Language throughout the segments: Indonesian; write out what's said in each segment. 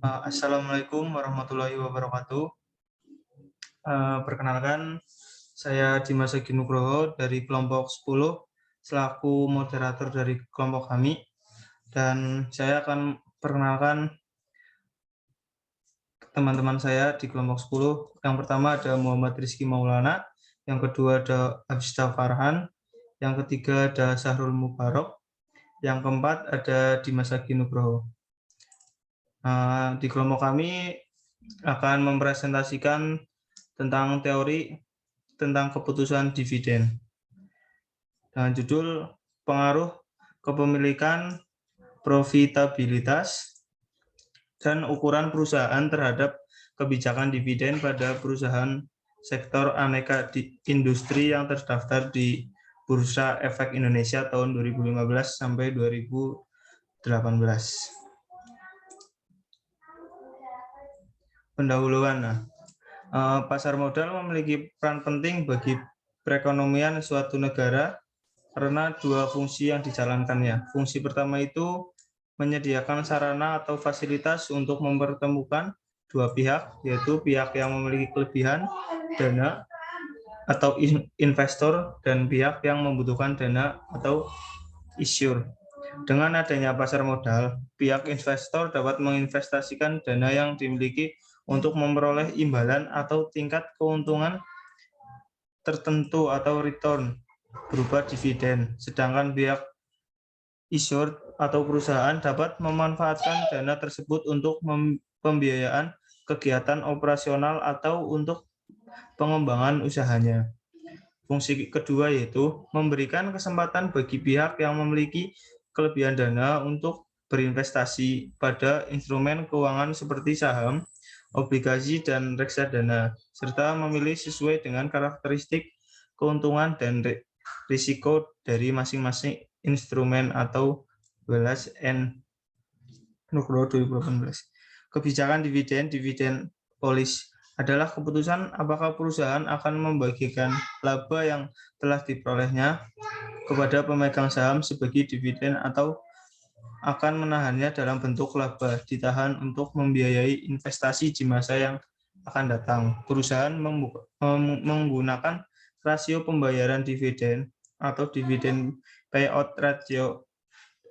Assalamualaikum warahmatullahi wabarakatuh. Perkenalkan, saya Dimas Egi Nugroho dari kelompok 10 selaku moderator dari kelompok kami, dan saya akan perkenalkan teman-teman saya di kelompok 10. Yang pertama ada Muhammad Rizky Maulana, yang kedua ada Abista Farhan, yang ketiga ada Sahrul Mubarok, yang keempat ada Dimas Egi Nugroho. Di kelompok kami akan mempresentasikan tentang teori tentang keputusan dividen dengan judul pengaruh kepemilikan, profitabilitas, dan ukuran perusahaan terhadap kebijakan dividen pada perusahaan sektor aneka industri yang terdaftar di Bursa Efek Indonesia tahun 2015 sampai 2018. Pendahuluan. Pasar modal memiliki peran penting bagi perekonomian suatu negara karena dua fungsi yang dijalankannya. Fungsi pertama itu menyediakan sarana atau fasilitas untuk mempertemukan dua pihak, yaitu pihak yang memiliki kelebihan dana atau investor dan pihak yang membutuhkan dana atau issuer. Dengan adanya pasar modal, pihak investor dapat menginvestasikan dana yang dimiliki untuk memperoleh imbalan atau tingkat keuntungan tertentu atau return berupa dividen, sedangkan pihak issuer atau perusahaan dapat memanfaatkan dana tersebut untuk pembiayaan kegiatan operasional atau untuk pengembangan usahanya. Fungsi kedua yaitu memberikan kesempatan bagi pihak yang memiliki kelebihan dana untuk berinvestasi pada instrumen keuangan seperti saham, obligasi, dan reksadana, serta memilih sesuai dengan karakteristik keuntungan dan risiko dari masing-masing instrumen atau Wallace and Nugroho 2018. Kebijakan dividen policy adalah keputusan apakah perusahaan akan membagikan laba yang telah diperolehnya kepada pemegang saham sebagai dividen atau akan menahannya dalam bentuk laba ditahan untuk membiayai investasi di masa yang akan datang. Perusahaan menggunakan rasio pembayaran dividen atau dividen payout ratio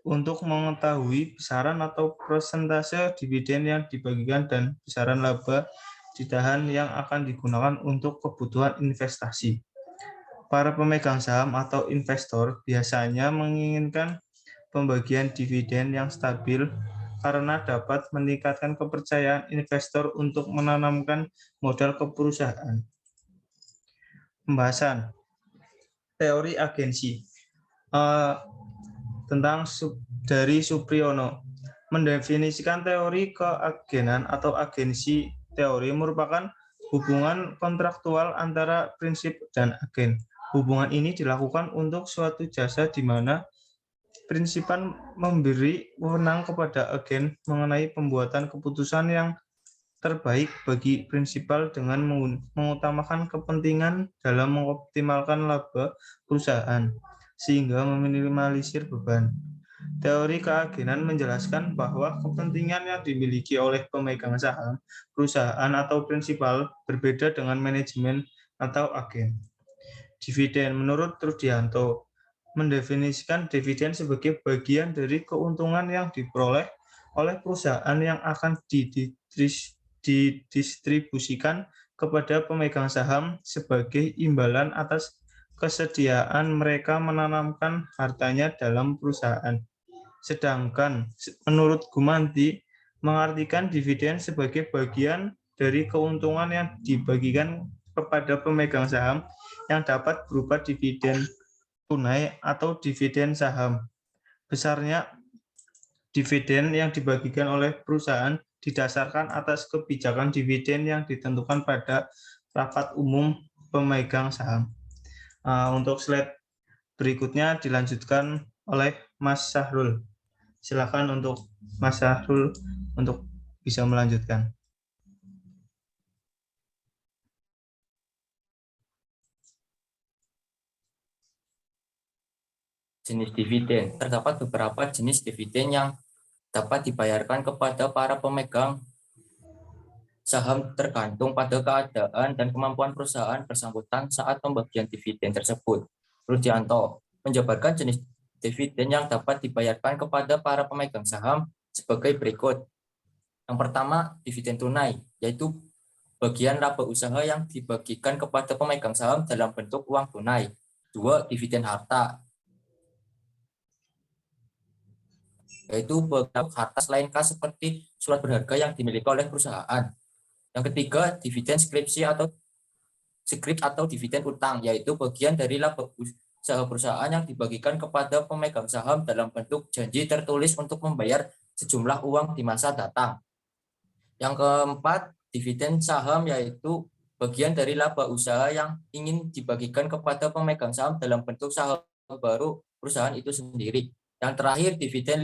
untuk mengetahui besaran atau persentase dividen yang dibagikan dan besaran laba ditahan yang akan digunakan untuk kebutuhan investasi. Para pemegang saham atau investor biasanya menginginkan pembagian dividen yang stabil karena dapat meningkatkan kepercayaan investor untuk menanamkan modal ke perusahaan. Pembahasan teori agensi tentang dari Supriyono. Mendefinisikan teori keagenan atau agensi. Teori merupakan hubungan kontraktual antara prinsip dan agen. Hubungan ini dilakukan untuk suatu jasa di mana prinsipan memberi wewenang kepada agen mengenai pembuatan keputusan yang terbaik bagi prinsipal dengan mengutamakan kepentingan dalam mengoptimalkan laba perusahaan sehingga meminimalisir beban. Teori keagenan menjelaskan bahwa kepentingan yang dimiliki oleh pemegang saham, perusahaan atau prinsipal berbeda dengan manajemen atau agen. Dividen menurut Trudianto mendefinisikan dividen sebagai bagian dari keuntungan yang diperoleh oleh perusahaan yang akan didistribusikan kepada pemegang saham sebagai imbalan atas kesediaan mereka menanamkan hartanya dalam perusahaan. Sedangkan menurut Gumanti mengartikan dividen sebagai bagian dari keuntungan yang dibagikan kepada pemegang saham yang dapat berupa dividen tunai atau dividen saham. Besarnya dividen yang dibagikan oleh perusahaan didasarkan atas kebijakan dividen yang ditentukan pada rapat umum pemegang saham. Untuk slide berikutnya dilanjutkan oleh Mas Sahrul. Silakan untuk Mas Sahrul untuk bisa melanjutkan. Jenis dividen. Terdapat beberapa jenis dividen yang dapat dibayarkan kepada para pemegang saham tergantung pada keadaan dan kemampuan perusahaan bersangkutan saat pembagian dividen tersebut. Rudianto menjabarkan jenis dividen yang dapat dibayarkan kepada para pemegang saham sebagai berikut. Yang pertama, dividen tunai, yaitu bagian laba usaha yang dibagikan kepada pemegang saham dalam bentuk uang tunai. 2. Dividen harta, yaitu bentuk harta selain kas seperti surat berharga yang dimiliki oleh perusahaan. Yang ketiga, dividen skrip atau dividen utang, yaitu bagian dari laba usaha perusahaan yang dibagikan kepada pemegang saham dalam bentuk janji tertulis untuk membayar sejumlah uang di masa datang. Yang keempat, dividen saham, yaitu bagian dari laba usaha yang ingin dibagikan kepada pemegang saham dalam bentuk saham baru perusahaan itu sendiri. Yang terakhir, dividen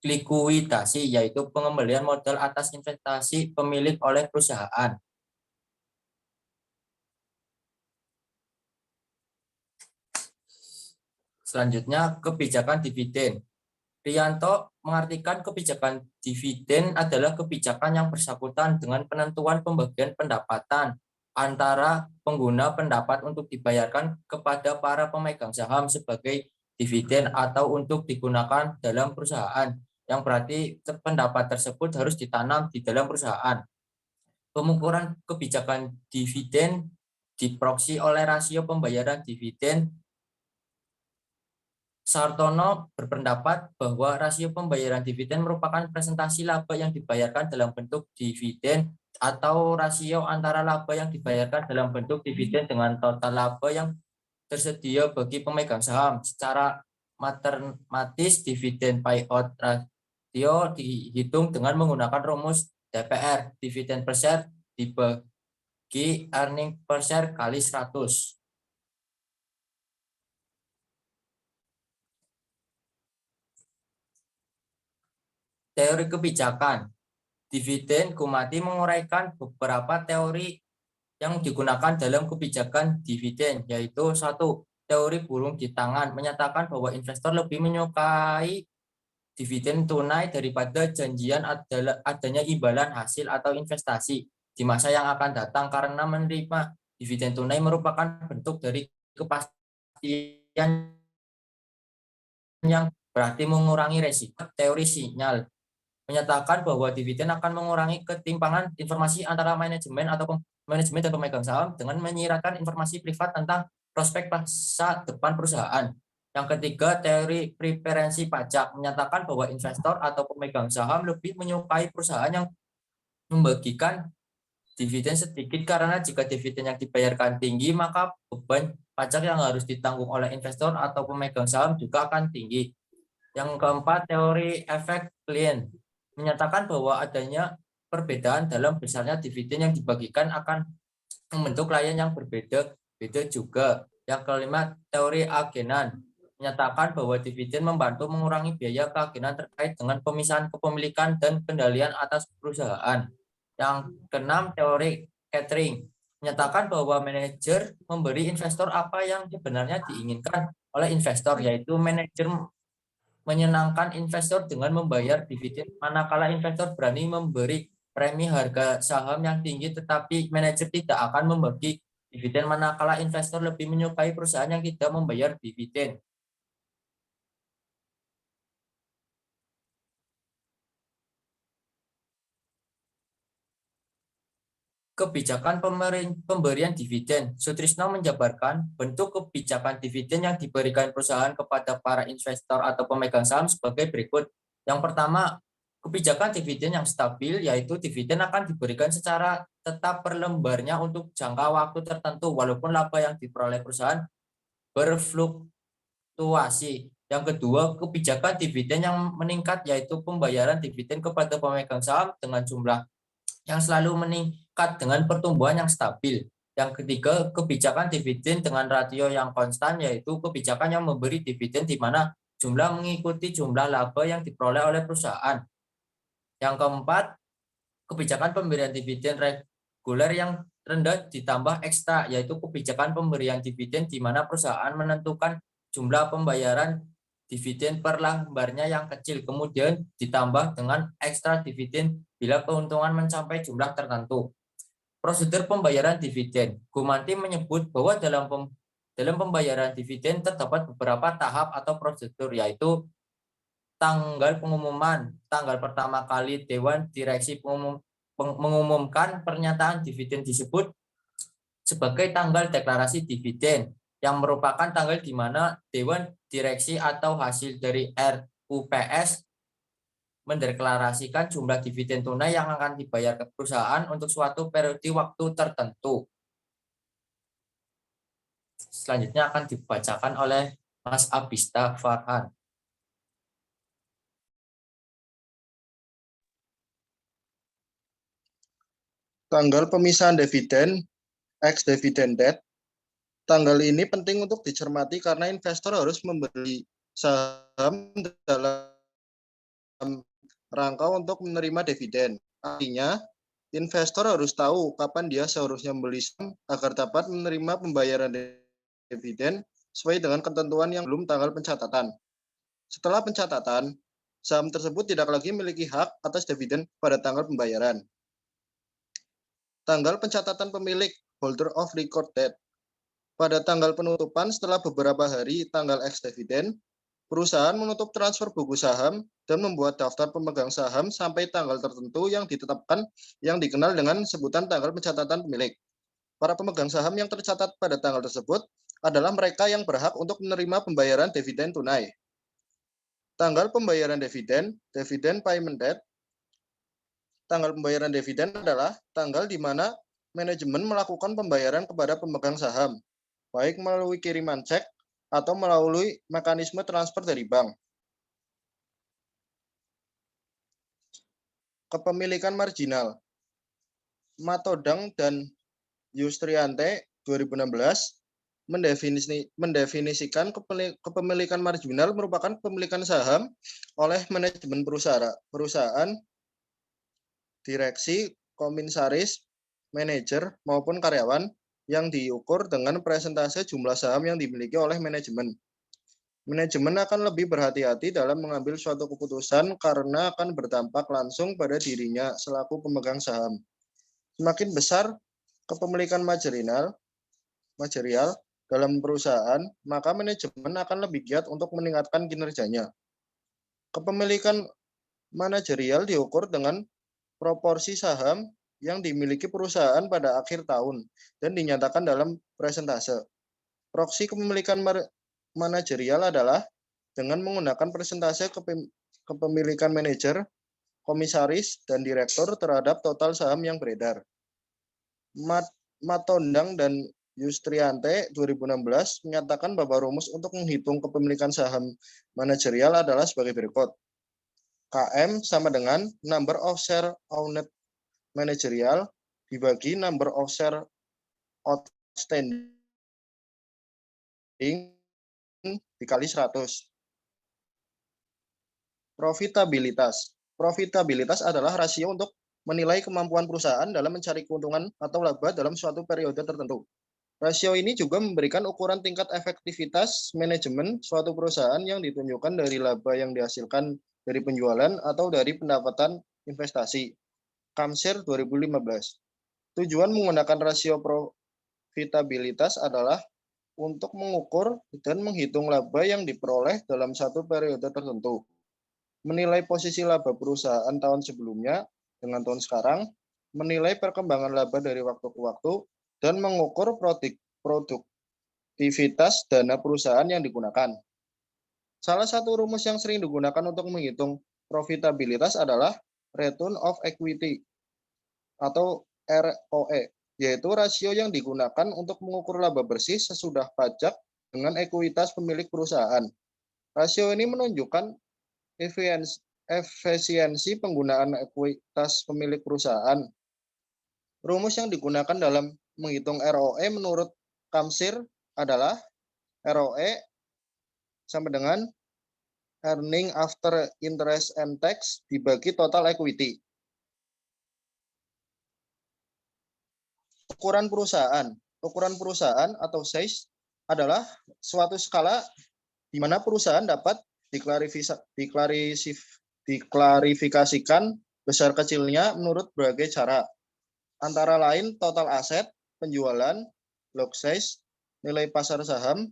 likuidasi, yaitu pengembalian modal atas investasi pemilik oleh perusahaan. Selanjutnya, kebijakan dividen. Rianto mengartikan kebijakan dividen adalah kebijakan yang bersangkutan dengan penentuan pembagian pendapatan antara pengguna pendapat untuk dibayarkan kepada para pemegang saham sebagai dividen atau untuk digunakan dalam perusahaan, yang berarti pendapat tersebut harus ditanam di dalam perusahaan. Pengukuran kebijakan dividen diproksi oleh rasio pembayaran dividen. Sartono berpendapat bahwa rasio pembayaran dividen merupakan presentasi laba yang dibayarkan dalam bentuk dividen atau rasio antara laba yang dibayarkan dalam bentuk dividen dengan total laba yang tersedia bagi pemegang saham. Secara matematis, dividen payout ratio dihitung dengan menggunakan rumus DPR, dividen per share dibagi earning per share kali 100. Teori kebijakan dividen Gumati menguraikan beberapa teori yang digunakan dalam kebijakan dividen, yaitu 1. Teori burung di tangan menyatakan bahwa investor lebih menyukai dividen tunai daripada janjian adanya imbalan hasil atau investasi di masa yang akan datang, karena menerima dividen tunai merupakan bentuk dari kepastian yang berarti mengurangi resiko. Teori sinyal menyatakan bahwa dividen akan mengurangi ketimpangan informasi antara manajemen dan pemegang saham dengan menyiratkan informasi privat tentang prospek masa depan perusahaan. Yang ketiga, teori preferensi pajak menyatakan bahwa investor atau pemegang saham lebih menyukai perusahaan yang membagikan dividen sedikit, karena jika dividen yang dibayarkan tinggi, maka beban pajak yang harus ditanggung oleh investor atau pemegang saham juga akan tinggi. Yang keempat, teori efek klien menyatakan bahwa adanya perbedaan dalam besarnya dividen yang dibagikan akan membentuk klien yang berbeda-beda juga. Yang kelima, teori agenan menyatakan bahwa dividen membantu mengurangi biaya keagenan terkait dengan pemisahan kepemilikan dan kendalian atas perusahaan. Yang keenam, teori catering menyatakan bahwa manajer memberi investor apa yang sebenarnya diinginkan oleh investor, yaitu manajer menyenangkan investor dengan membayar dividen, manakala investor berani memberi premi harga saham yang tinggi, tetapi manajer tidak akan membagi dividen manakala investor lebih menyukai perusahaan yang tidak membayar dividen. Kebijakan pemberian dividen. Sutrisno menjabarkan bentuk kebijakan dividen yang diberikan perusahaan kepada para investor atau pemegang saham sebagai berikut. Yang pertama, kebijakan dividen yang stabil, yaitu dividen akan diberikan secara tetap per lembarnya untuk jangka waktu tertentu walaupun laba yang diperoleh perusahaan berfluktuasi. Yang kedua, kebijakan dividen yang meningkat, yaitu pembayaran dividen kepada pemegang saham dengan jumlah yang selalu meningkat dengan pertumbuhan yang stabil. Yang ketiga, kebijakan dividen dengan rasio yang konstan, yaitu kebijakan yang memberi dividen di mana jumlah mengikuti jumlah laba yang diperoleh oleh perusahaan. Yang keempat, kebijakan pemberian dividen reguler yang rendah ditambah ekstra, yaitu kebijakan pemberian dividen di mana perusahaan menentukan jumlah pembayaran dividen per lembarnya yang kecil, kemudian ditambah dengan ekstra dividen bila keuntungan mencapai jumlah tertentu. Prosedur pembayaran dividen. Gumanti menyebut bahwa dalam pembayaran dividen terdapat beberapa tahap atau prosedur, yaitu tanggal pengumuman. Tanggal pertama kali Dewan Direksi mengumumkan pernyataan dividen disebut sebagai tanggal deklarasi dividen, yang merupakan tanggal di mana Dewan Direksi atau hasil dari RUPS mendeklarasikan jumlah dividen tunai yang akan dibayar ke perusahaan untuk suatu periode waktu tertentu. Selanjutnya akan dibacakan oleh Mas Abista Farhan. Tanggal pemisahan dividen, ex-dividend date. Tanggal ini penting untuk dicermati karena investor harus membeli saham dalam rangka untuk menerima dividen. Artinya, investor harus tahu kapan dia seharusnya membeli saham agar dapat menerima pembayaran dividen sesuai dengan ketentuan yang belum tanggal pencatatan. Setelah pencatatan, saham tersebut tidak lagi memiliki hak atas dividen pada tanggal pembayaran. Tanggal pencatatan pemilik, holder of record date. Pada tanggal penutupan setelah beberapa hari tanggal ex-dividen, perusahaan menutup transfer buku saham dan membuat daftar pemegang saham sampai tanggal tertentu yang ditetapkan yang dikenal dengan sebutan tanggal pencatatan pemilik. Para pemegang saham yang tercatat pada tanggal tersebut adalah mereka yang berhak untuk menerima pembayaran dividen tunai. Tanggal pembayaran dividen, dividend payment date. Tanggal pembayaran dividen adalah tanggal di mana manajemen melakukan pembayaran kepada pemegang saham, baik melalui kiriman cek atau melalui mekanisme transfer dari bank. Kepemilikan marginal. Matodang dan Yustriante 2016 mendefinisikan kepemilikan marginal merupakan kepemilikan saham oleh manajemen perusahaan, direksi, komisaris, manajer, maupun karyawan yang diukur dengan persentase jumlah saham yang dimiliki oleh manajemen. Manajemen akan lebih berhati-hati dalam mengambil suatu keputusan karena akan berdampak langsung pada dirinya selaku pemegang saham. Semakin besar kepemilikan material dalam perusahaan, maka manajemen akan lebih giat untuk meningkatkan kinerjanya. Kepemilikan manajerial diukur dengan proporsi saham yang dimiliki perusahaan pada akhir tahun dan dinyatakan dalam persentase. Proksi kepemilikan manajerial adalah dengan menggunakan persentase kepemilikan manajer, komisaris, dan direktur terhadap total saham yang beredar. Matondang dan Yustriante 2016 menyatakan bahwa rumus untuk menghitung kepemilikan saham manajerial adalah sebagai berikut. KM sama dengan number of share owned manajerial dibagi number of share outstanding dikali 100. Profitabilitas. Profitabilitas adalah rasio untuk menilai kemampuan perusahaan dalam mencari keuntungan atau laba dalam suatu periode tertentu. Rasio ini juga memberikan ukuran tingkat efektivitas manajemen suatu perusahaan yang ditunjukkan dari laba yang dihasilkan dari penjualan atau dari pendapatan investasi. Kamsir 2015. Tujuan menggunakan rasio profitabilitas adalah untuk mengukur dan menghitung laba yang diperoleh dalam satu periode tertentu. Menilai posisi laba perusahaan tahun sebelumnya dengan tahun sekarang, menilai perkembangan laba dari waktu ke waktu, dan mengukur produktivitas dana perusahaan yang digunakan. Salah satu rumus yang sering digunakan untuk menghitung profitabilitas adalah return of equity atau ROE, yaitu rasio yang digunakan untuk mengukur laba bersih sesudah pajak dengan ekuitas pemilik perusahaan. Rasio ini menunjukkan efisiensi penggunaan ekuitas pemilik perusahaan. Rumus yang digunakan dalam menghitung ROE menurut Kamsir adalah ROE sama dengan earning after interest and tax dibagi total equity. Ukuran perusahaan. Ukuran perusahaan atau size adalah suatu skala di mana perusahaan dapat diklarifikasikan besar kecilnya menurut berbagai cara, antara lain total aset, penjualan, lot size, nilai pasar saham,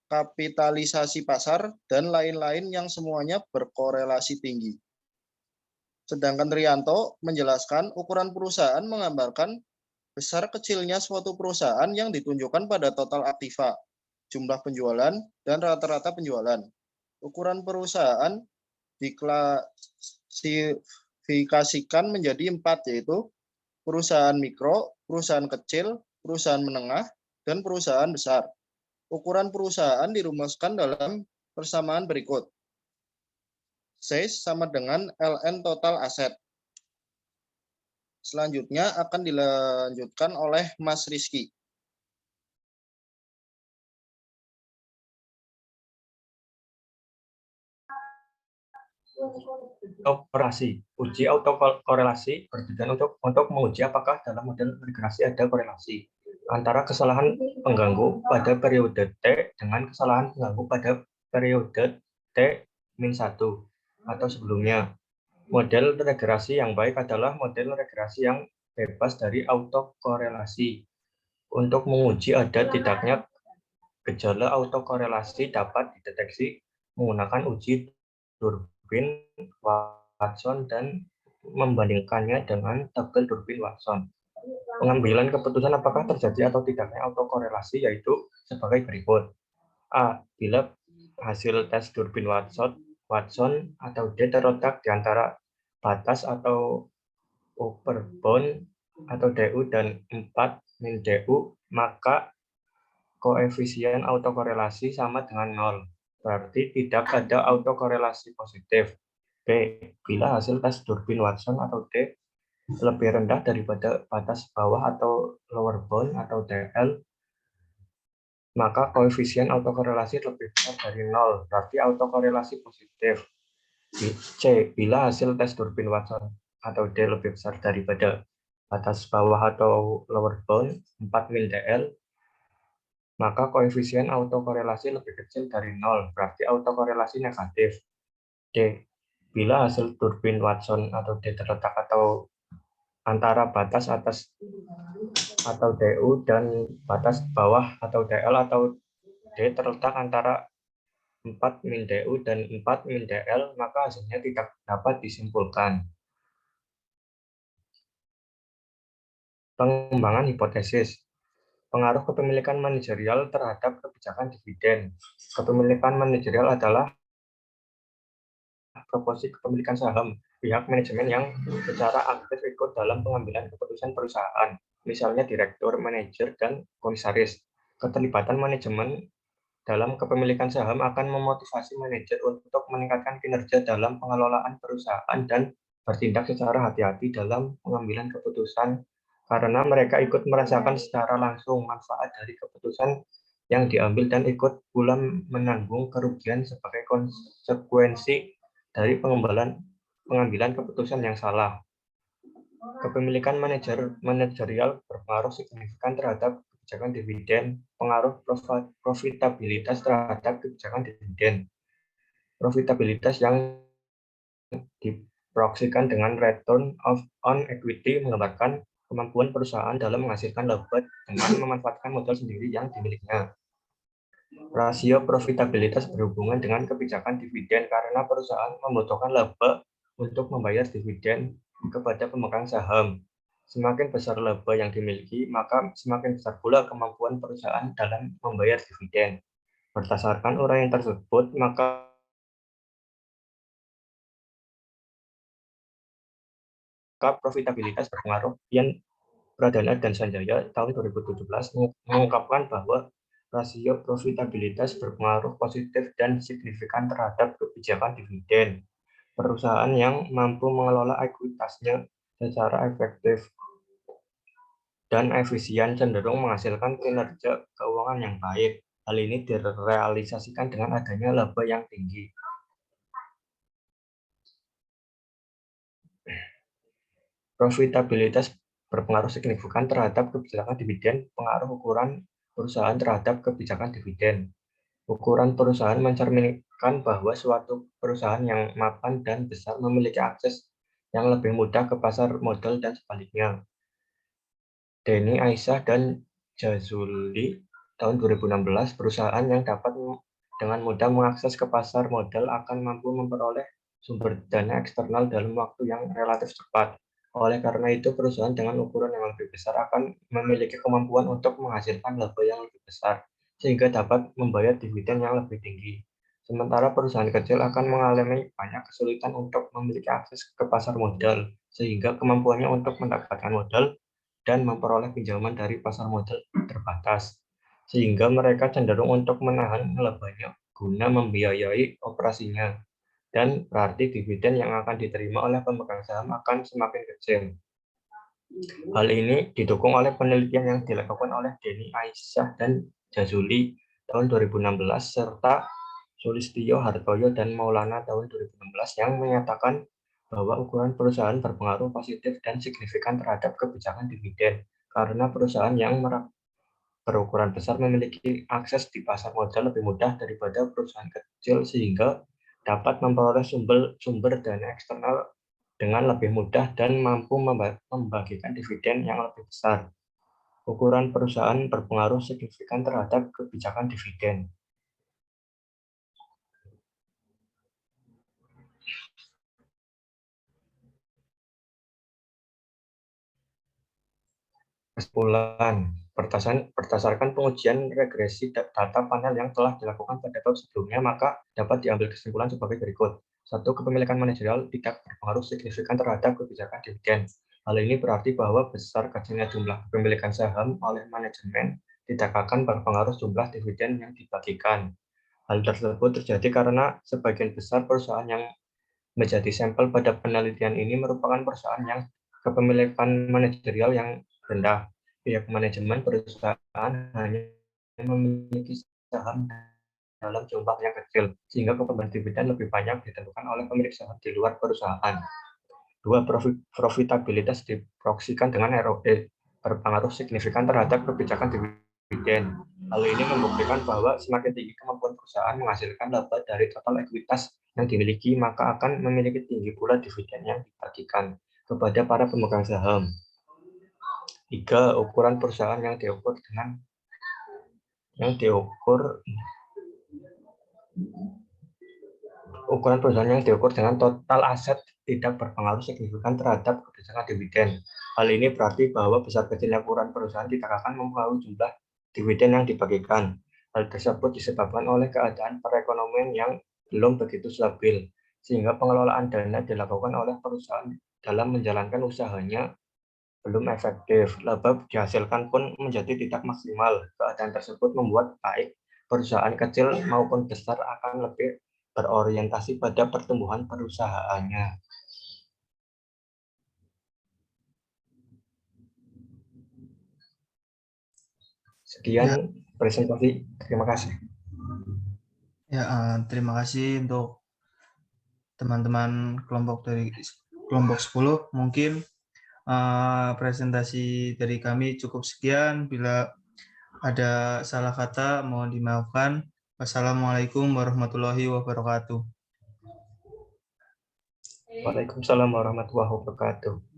kapitalisasi pasar, dan lain-lain yang semuanya berkorelasi tinggi. Sedangkan Rianto menjelaskan ukuran perusahaan menggambarkan besar kecilnya suatu perusahaan yang ditunjukkan pada total aktiva, jumlah penjualan, dan rata-rata penjualan. Ukuran perusahaan diklasifikasikan menjadi 4, yaitu perusahaan mikro, perusahaan kecil, perusahaan menengah, dan perusahaan besar. Ukuran perusahaan dirumuskan dalam persamaan berikut. Size sama dengan LN total aset. Selanjutnya akan dilanjutkan oleh Mas Rizky. Korelasi. Uji autokorelasi bertujuan untuk menguji apakah dalam model regresi ada korelasi antara kesalahan pengganggu pada periode T dengan kesalahan pengganggu pada periode T-1 atau sebelumnya. Model regresi yang baik adalah model regresi yang bebas dari autokorelasi. Untuk menguji ada tidaknya gejala autokorelasi dapat dideteksi menggunakan uji Durbin Watson dan membandingkannya dengan tabel Durbin Watson. Pengambilan keputusan apakah terjadi atau tidaknya autokorelasi yaitu sebagai berikut. A. Bila hasil tes Durbin Watson atau D terletak di antara batas atau upper bound atau DU dan 4 min DU, maka koefisien autokorelasi sama dengan 0. Berarti tidak ada autokorelasi positif. B. Bila hasil tes Durbin Watson atau D lebih rendah daripada batas bawah atau lower bound atau DL, maka koefisien autokorelasi lebih besar dari 0. Berarti autokorelasi positif. C. Bila hasil tes Durbin Watson atau D lebih besar daripada batas bawah atau lower bound 4 min DL, maka koefisien autokorelasi lebih kecil dari 0, berarti autokorelasi negatif. D. Bila hasil Durbin Watson atau D terletak atau antara batas atas atau DU dan batas bawah atau DL atau D terletak antara 4 min DU dan 4 min DL, maka hasilnya tidak dapat disimpulkan. Pengembangan hipotesis. Pengaruh kepemilikan manajerial terhadap kebijakan dividen. Kepemilikan manajerial adalah proporsi kepemilikan saham pihak manajemen yang secara aktif ikut dalam pengambilan keputusan perusahaan, misalnya direktur, manajer, dan komisaris. Keterlibatan manajemen dalam kepemilikan saham akan memotivasi manajer untuk meningkatkan kinerja dalam pengelolaan perusahaan dan bertindak secara hati-hati dalam pengambilan keputusan karena mereka ikut merasakan secara langsung manfaat dari keputusan yang diambil dan ikut pula menanggung kerugian sebagai konsekuensi dari pengambilan keputusan yang salah. Kepemilikan manajerial berpengaruh signifikan terhadap kebijakan dividen. Pengaruh profitabilitas terhadap kebijakan dividen. Profitabilitas yang diproksikan dengan return on equity menggambarkan kemampuan perusahaan dalam menghasilkan laba dengan memanfaatkan modal sendiri yang dimilikinya. Rasio profitabilitas berhubungan dengan kebijakan dividen karena perusahaan membutuhkan laba untuk membayar dividen kepada pemegang saham. Semakin besar laba yang dimiliki, maka semakin besar pula kemampuan perusahaan dalam membayar dividen. Berdasarkan uraian tersebut, maka profitabilitas berpengaruh. Ian Pradana dan Sanjaya tahun 2017 mengungkapkan bahwa rasio profitabilitas berpengaruh positif dan signifikan terhadap kebijakan dividen. Perusahaan yang mampu mengelola ekuitasnya secara efektif dan efisien cenderung menghasilkan kinerja keuangan yang baik. Hal ini direalisasikan dengan adanya laba yang tinggi. Profitabilitas berpengaruh signifikan terhadap kebijakan dividen. Pengaruh ukuran perusahaan terhadap kebijakan dividen. Ukuran perusahaan mencerminkan bahwa suatu perusahaan yang mapan dan besar memiliki akses yang lebih mudah ke pasar modal dan sebaliknya. Denny, Aisyah, dan Jazuli tahun 2016, perusahaan yang dapat dengan mudah mengakses ke pasar modal akan mampu memperoleh sumber dana eksternal dalam waktu yang relatif cepat. Oleh karena itu, perusahaan dengan ukuran yang lebih besar akan memiliki kemampuan untuk menghasilkan laba yang lebih besar, sehingga dapat membayar dividen yang lebih tinggi. Sementara perusahaan kecil akan mengalami banyak kesulitan untuk memiliki akses ke pasar modal, sehingga kemampuannya untuk mendapatkan modal dan memperoleh pinjaman dari pasar modal terbatas, sehingga mereka cenderung untuk menahan labanya guna membiayai operasinya, dan berarti dividen yang akan diterima oleh pemegang saham akan semakin kecil. Hal ini didukung oleh penelitian yang dilakukan oleh Denny, Aisyah, dan Jazuli tahun 2016, serta Sulistyo Hartoyo dan Maulana tahun 2016 yang menyatakan bahwa ukuran perusahaan berpengaruh positif dan signifikan terhadap kebijakan dividen, karena perusahaan yang berukuran besar memiliki akses di pasar modal lebih mudah daripada perusahaan kecil, sehingga dapat memperoleh sumber dana eksternal dengan lebih mudah dan mampu membagikan dividen yang lebih besar. Ukuran perusahaan berpengaruh signifikan terhadap kebijakan dividen. Kesimpulan, berdasarkan pengujian regresi data panel yang telah dilakukan pada tahun sebelumnya, maka dapat diambil kesimpulan sebagai berikut. 1. Kepemilikan manajerial tidak berpengaruh signifikan terhadap kebijakan dividen. Hal ini berarti bahwa besar kecilnya jumlah kepemilikan saham oleh manajemen tidak akan berpengaruh jumlah dividen yang dibagikan. Hal tersebut terjadi karena sebagian besar perusahaan yang menjadi sampel pada penelitian ini merupakan perusahaan yang kepemilikan manajerial yang rendah. Pihak manajemen perusahaan hanya memiliki saham dalam jumlah yang kecil, sehingga keuntungan dividen lebih banyak ditentukan oleh pemilik saham di luar perusahaan. 2. Profitabilitas diproksikan dengan ROE berpengaruh signifikan terhadap kebijakan dividen. Hal ini membuktikan bahwa semakin tinggi kemampuan perusahaan menghasilkan laba dari total ekuitas yang dimiliki, maka akan memiliki tinggi pula dividen yang dibagikan kepada para pemegang saham. 3. Ukuran perusahaan yang diukur dengan total aset tidak berpengaruh signifikan terhadap kebijakan dividen. Hal ini berarti bahwa besar kecilnya ukuran perusahaan tidak akan mempengaruhi jumlah dividen yang dibagikan. Hal tersebut disebabkan oleh keadaan perekonomian yang belum begitu stabil, sehingga pengelolaan dana dilakukan oleh perusahaan dalam menjalankan usahanya belum efektif. Laba dihasilkan pun menjadi tidak maksimal. Keadaan tersebut membuat baik perusahaan kecil maupun besar akan lebih berorientasi pada pertumbuhan perusahaannya. Sekian presentasi. Terima kasih. Terima kasih untuk teman-teman kelompok 10. Mungkin presentasi dari kami cukup sekian. Bila ada salah kata mohon dimaafkan. Wassalamualaikum warahmatullahi wabarakatuh. Waalaikumsalam warahmatullahi wabarakatuh.